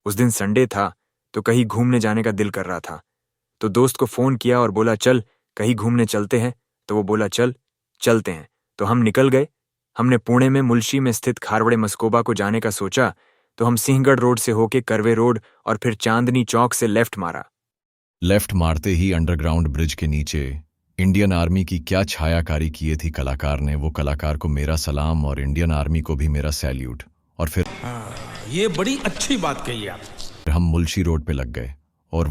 उस दिन संडे था तो कहीं घूमने जाने का दिल कर रहा था, तो दोस्त को फ़ोन किया और बोला चल कहीं घूमने चलते हैं। तो वो बोला चल चलते हैं। तो हम निकल गए। हमने पुणे में मुल्शी में स्थित खारवड़े मस्कोबा को जाने का सोचा, तो हम सिंहगढ़ रोड से होके करवे रोड और फिर चांदनी चौक से लेफ्ट मारा। लेफ्ट मारते ही अंडरग्राउंड ब्रिज के नीचे इंडियन आर्मी की क्या छायाकारी किए थी कलाकार ने। वो कलाकार को मेरा सलाम और इंडियन आर्मी को भी मेरा सैल्यूट। और फिर ये बड़ी अच्छी बात कही आप। हम मुल्शी रोड पे लग गए और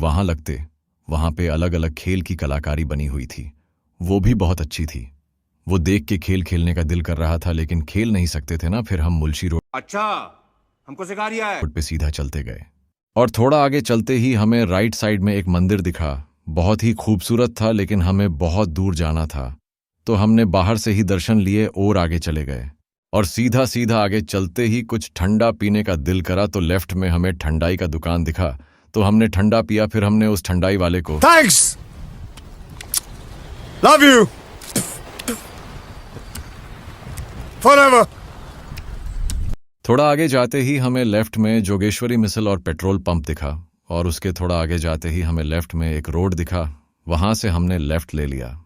वहां पे अलग अलग खेल की कलाकारी बनी हुई थी, वो भी बहुत अच्छी थी। वो देख के खेल खेलने का दिल कर रहा था, लेकिन खेल नहीं सकते थे ना। फिर हम मुल्शी रोड अच्छा, हमको सिखा रिया है। पे सीधा चलते गए और थोड़ा आगे चलते ही हमें राइट साइड में एक मंदिर दिखा। बहुत ही खूबसूरत था, लेकिन हमें बहुत दूर जाना था, तो हमने बाहर से ही दर्शन लिए और आगे चले गए। और सीधा सीधा आगे चलते ही कुछ ठंडा पीने का दिल करा, तो लेफ्ट में हमें ठंडाई का दुकान दिखा, तो हमने ठंडा पिया। फिर हमने उस ठंडाई वाले को थैंक्स, लव यू फॉरएवर। थोड़ा आगे जाते ही हमें लेफ्ट में जोगेश्वरी मिसल और पेट्रोल पंप दिखा, और उसके थोड़ा आगे जाते ही हमें लेफ्ट में एक रोड दिखा। वहां से हमने लेफ्ट ले लिया।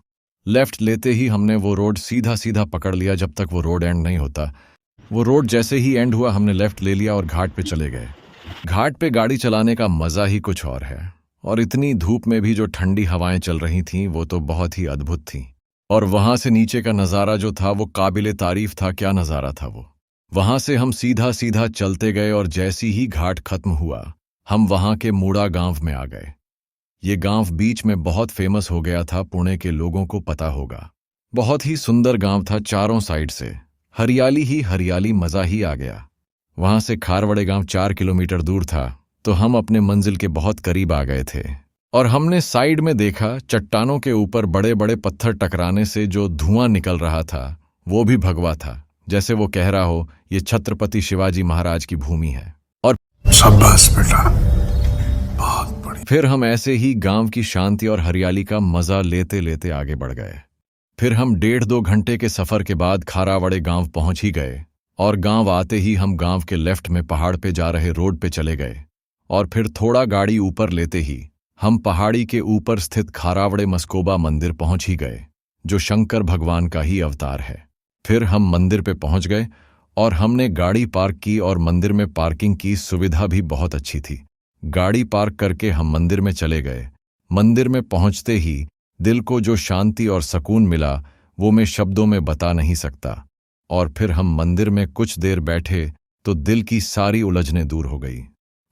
लेफ्ट लेते ही हमने वो रोड सीधा सीधा पकड़ लिया जब तक वो रोड एंड नहीं होता। वो रोड जैसे ही एंड हुआ हमने लेफ्ट ले लिया और घाट पे चले गए। घाट पे गाड़ी चलाने का मजा ही कुछ और है, और इतनी धूप में भी जो ठंडी हवाएं चल रही थीं वो तो बहुत ही अद्भुत थीं। और वहां से नीचे का नज़ारा जो था वो काबिले तारीफ था। क्या नज़ारा था वो। वहां से हम सीधा सीधा चलते गए और जैसी ही घाट खत्म हुआ हम वहां के मूड़ा गांव में आ गए। ये गांव बीच में बहुत फेमस हो गया था, पुणे के लोगों को पता होगा। बहुत ही सुंदर गांव था, चारों साइड से हरियाली ही हरियाली, मजा ही आ गया। वहां से खारवड़े गांव 4 किलोमीटर दूर था, तो हम अपने मंजिल के बहुत करीब आ गए थे। और हमने साइड में देखा चट्टानों के ऊपर बड़े बड़े पत्थर टकराने से जो धुआं निकल रहा था वो भी भगवा था, जैसे वो कह रहा हो ये छत्रपति शिवाजी महाराज की भूमि है। और शाबाश बेटा, बहुत बढ़िया। फिर हम ऐसे ही गांव की शांति और हरियाली का मजा लेते लेते आगे बढ़ गए। फिर हम 1.5-2 घंटे के सफर के बाद खारावड़े गांव पहुंच ही गए। और गांव आते ही हम गांव के लेफ्ट में पहाड़ पे जा रहे रोड पे चले गए। और फिर थोड़ा गाड़ी ऊपर लेते ही हम पहाड़ी के ऊपर स्थित खारावड़े मस्कोबा मंदिर पहुंच ही गए, जो शंकर भगवान का ही अवतार है। फिर हम मंदिर पे पहुंच गए और हमने गाड़ी पार्क की, और मंदिर में पार्किंग की सुविधा भी बहुत अच्छी थी। गाड़ी पार्क करके हम मंदिर में चले गए। मंदिर में पहुंचते ही दिल को जो शांति और सुकून मिला वो मैं शब्दों में बता नहीं सकता। और फिर हम मंदिर में कुछ देर बैठे तो दिल की सारी उलझनें दूर हो गई।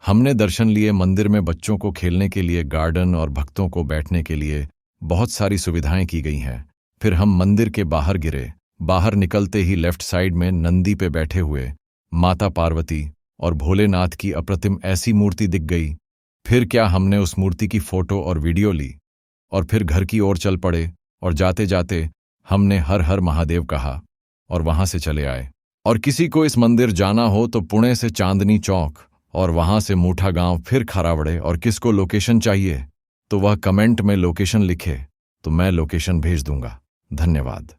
हमने दर्शन लिए। मंदिर में बच्चों को खेलने के लिए गार्डन और भक्तों को बैठने के लिए बहुत सारी सुविधाएं की गई हैं। फिर हम मंदिर के बाहर गिरे। बाहर निकलते ही लेफ्ट साइड में नंदी पे बैठे हुए माता पार्वती और भोलेनाथ की अप्रतिम ऐसी मूर्ति दिख गई। फिर क्या हमने उस मूर्ति की फोटो और वीडियो ली और फिर घर की ओर चल पड़े। और जाते जाते हमने हर हर महादेव कहा और वहां से चले आए। और किसी को इस मंदिर जाना हो तो पुणे से चांदनी चौक और वहां से मूठा गांव, फिर खारावड़े। और किसको लोकेशन चाहिए तो वह कमेंट में लोकेशन लिखे, तो मैं लोकेशन भेज दूंगा। धन्यवाद।